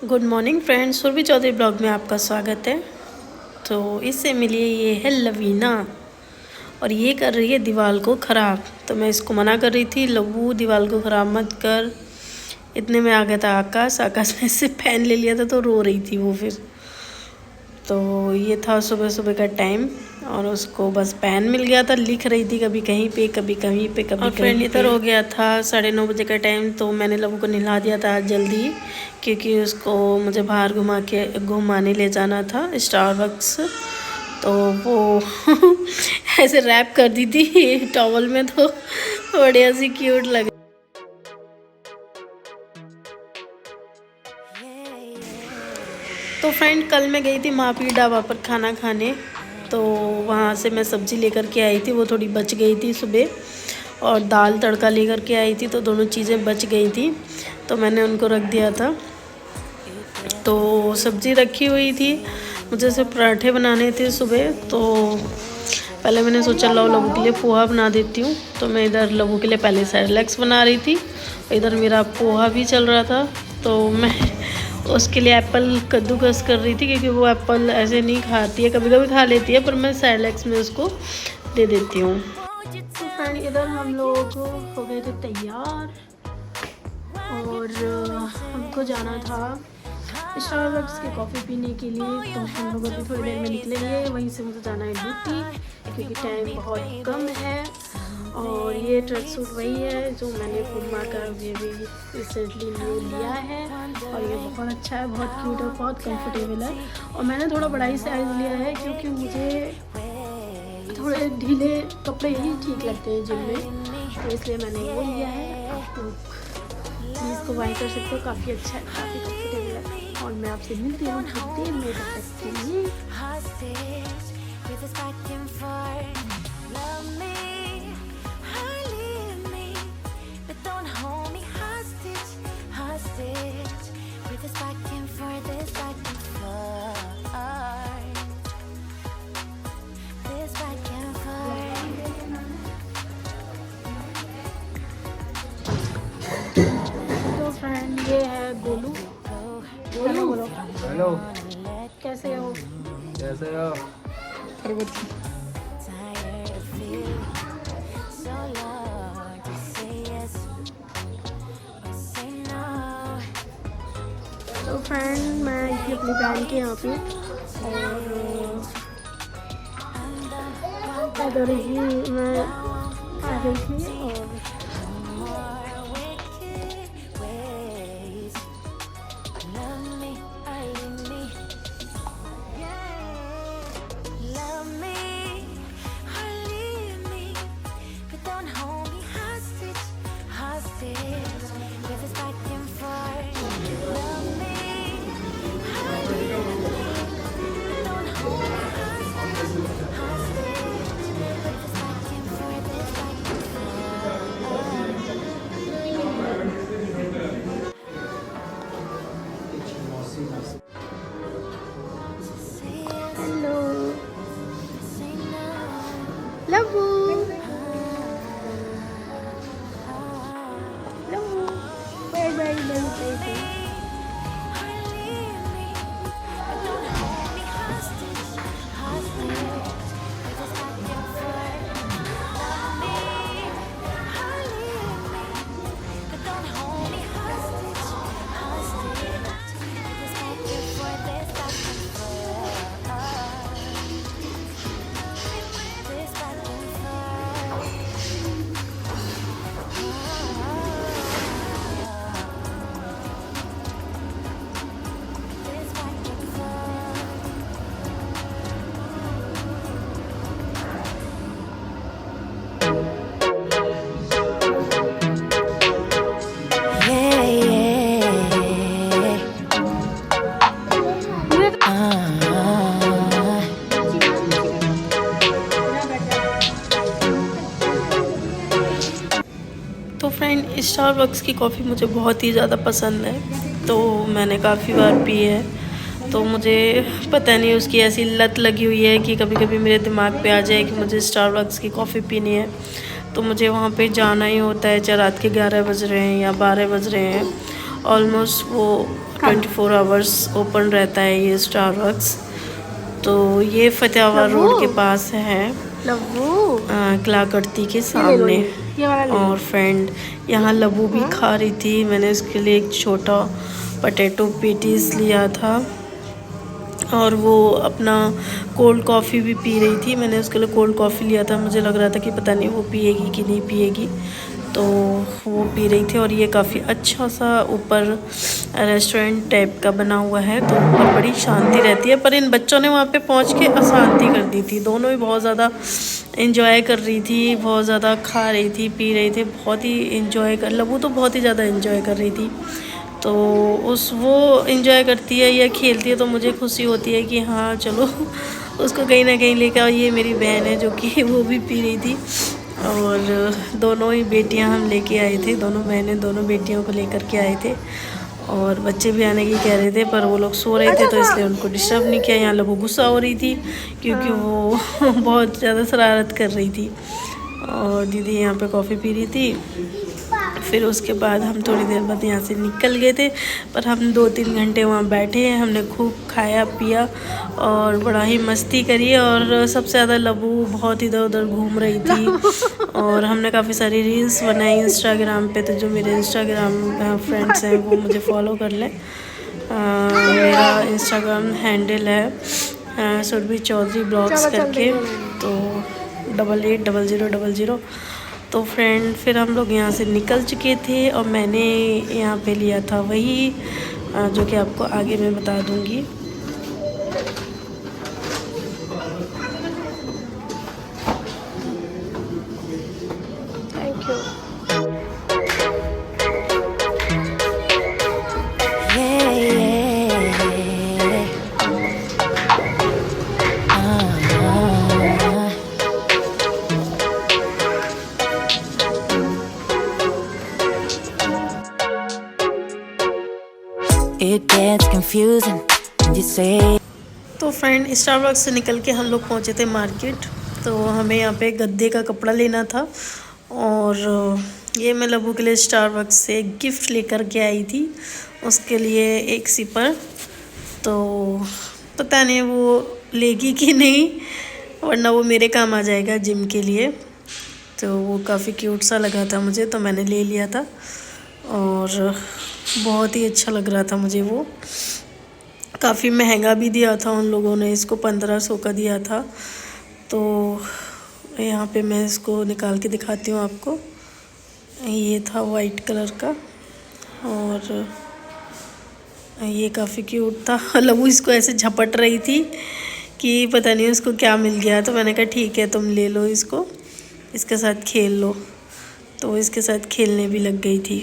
Good morning friends, Surabhi Chaudhary blog में आपका स्वागत है। तो इससे मिलिए, ये है लवीना और ये कर रही है दीवार को ख़राब। तो मैं इसको मना कर रही थी, लवू दीवार को ख़राब मत कर। इतने में आ गया था आकाश ने इससे पेन ले लिया था तो रो रही थी वो। फिर तो ये था सुबह सुबह का टाइम और उसको बस पेन मिल गया था, लिख रही थी कभी कहीं पे कभी कहीं पे कभी फ्रेंड इधर हो गया था 9:30 बजे का टाइम। तो मैंने लवू को नहला दिया था जल्दी, क्योंकि उसको मुझे बाहर घुमाने ले जाना था स्टारबक्स। तो वो ऐसे रैप कर दी थी टॉवल में, तो बढ़िया सी क्यूट लग। तो फ्रेंड कल मैं गई थी मापी ढाबा पर खाना खाने। तो वहाँ से मैं सब्ज़ी लेकर के आई थी, वो थोड़ी बच गई थी सुबह, और दाल तड़का लेकर के आई थी, तो दोनों चीज़ें बच गई थी तो मैंने उनको रख दिया था। तो सब्ज़ी रखी हुई थी, मुझे सिर्फ पराठे बनाने थे सुबह। तो पहले मैंने सोचा लवू के लिए पोहा बना देती हूँ। तो मैं इधर लवू के लिए पहले सेरेलैक्स बना रही थी, इधर मेरा पोहा भी चल रहा था। तो मैं उसके लिए एप्पल कद्दूकस कर रही थी, क्योंकि वो एप्पल ऐसे नहीं खाती है, कभी कभी खा लेती है, पर मैं सेरेलैक्स में उसको दे देती हूँ। तो फ्रेंड इधर हम लोग हो गए थे तैयार और हमको जाना था स्टारबक्स की कॉफ़ी पीने के लिए। तो हम लोग अभी थोड़ी देर में निकलेंगे, वहीं से मुझे जाना है ड्यूटी, क्योंकि टाइम बहुत कम है। और ये ट्रैक सूट वही है जो मैंने फुलमा का भी रिसेंटली लिया है, और ये बहुत अच्छा है, बहुत क्यूट है, बहुत कंफर्टेबल है। और मैंने थोड़ा बड़ा ही साइज़ लिया है, क्योंकि मुझे थोड़े ढीले कपड़े ही ठीक लगते हैं जिम में, तो इसलिए मैंने वो लिया है। आप लोग इसको बाय कर सकते हो, काफ़ी अच्छा है, काफ़ी कंफर्टेबल है। और मैं आपसे मिलती हूँ थोड़ी देर में, तब तक के लिए ये है गोलू। गोलू हेलो, कैसे हो? कैसे हो? तो फ्रेंड मैं थी अपनी बहन के यहाँ पे, और इधर ही मैं आ गई थी। और हेलो लवू, लवू बाय बाय बाय। तो फ्रेंड स्टारबक्स की कॉफ़ी मुझे बहुत ही ज़्यादा पसंद है, तो मैंने काफ़ी बार पी है। तो मुझे पता नहीं उसकी ऐसी लत लगी हुई है कि कभी कभी मेरे दिमाग पे आ जाए कि मुझे स्टारबक्स की कॉफ़ी पीनी है, तो मुझे वहाँ पे जाना ही होता है, चाहे रात के 11 बज रहे हैं या 12 बज रहे हैं। ऑलमोस्ट वो 24 आवर्स ओपन रहता है ये स्टारबक्स। तो ये फतेहाबाद रोड के पास है, कलाकृति के सामने। और फ्रेंड यहाँ लबू भी खा रही थी, मैंने उसके लिए एक छोटा पोटैटो पेटीज लिया था और वो अपना कोल्ड कॉफ़ी भी पी रही थी। मैंने उसके लिए कोल्ड कॉफ़ी लिया था, मुझे लग रहा था कि पता नहीं वो पिएगी कि नहीं पिएगी, तो वो पी रही थी। और ये काफ़ी अच्छा सा ऊपर रेस्टोरेंट टाइप का बना हुआ है, तो ऊपर बड़ी शांति रहती है। पर इन बच्चों ने वहाँ पे पहुँच के अशांति कर दी थी। दोनों ही बहुत ज़्यादा इंजॉय कर रही थी, बहुत ज़्यादा खा रही थी, पी रही थी, बहुत ही इंजॉय कर, लबू तो बहुत ही ज़्यादा इंजॉय कर रही थी। तो वो इंजॉय करती है या खेलती है तो मुझे खुशी होती है कि हाँ चलो उसको कहीं ना कहीं लेकर। ये मेरी बहन है जो कि वो भी पी रही थी, और दोनों ही बेटियां हम लेके आए थे, दोनों बहनें दोनों बेटियों को लेकर के आए थे। और बच्चे भी आने की कह रहे थे पर वो लोग सो रहे थे, तो इसलिए उनको डिस्टर्ब नहीं किया। यहाँ लोगों गुस्सा हो रही थी क्योंकि वो बहुत ज़्यादा शरारत कर रही थी। और दीदी यहाँ पे कॉफ़ी पी रही थी। फिर उसके बाद हम थोड़ी देर बाद यहाँ से निकल गए थे, पर हम 2-3 घंटे वहाँ बैठे हैं। हमने खूब खाया पिया और बड़ा ही मस्ती करी। और सबसे ज़्यादा लबू बहुत इधर उधर घूम रही थी। और हमने काफ़ी सारी रील्स बनाई इंस्टाग्राम पे, तो जो मेरे इंस्टाग्राम फ्रेंड्स हैं वो मुझे फॉलो कर लें। मेरा इंस्टाग्राम हैंडल है सुरभि चौधरी ब्लॉग्स करके, तो 880000। तो फ्रेंड फिर हम लोग यहाँ से निकल चुके थे और मैंने यहाँ पे लिया था वही जो कि आपको आगे मैं बता दूँगी। Thank you. It gets confusing when you say. तो फ्रेंड स्टारबक्स से निकल के हम लोग पहुँचे थे मार्केट। तो हमें यहाँ पे गद्दे का कपड़ा लेना था, और ये मैं लबू के लिए स्टारबक्स से गिफ्ट लेकर के आई थी, उसके लिए एक सिपर। तो पता नहीं वो लेगी कि नहीं, वरना वो मेरे काम आ जाएगा जिम के लिए। तो वो काफ़ी क्यूट सा लगा था मुझे, तो मैंने ले लिया था और बहुत ही अच्छा लग रहा था मुझे। वो काफ़ी महंगा भी दिया था उन लोगों ने, इसको 1500 का दिया था। तो यहाँ पे मैं इसको निकाल के दिखाती हूँ आपको। ये था वाइट कलर का, और ये काफ़ी क्यूट था। लबू इसको ऐसे झपट रही थी कि पता नहीं उसको क्या मिल गया, तो मैंने कहा ठीक है तुम ले लो इसको, इसके साथ खेल लो। तो इसके साथ खेलने भी लग गई थी।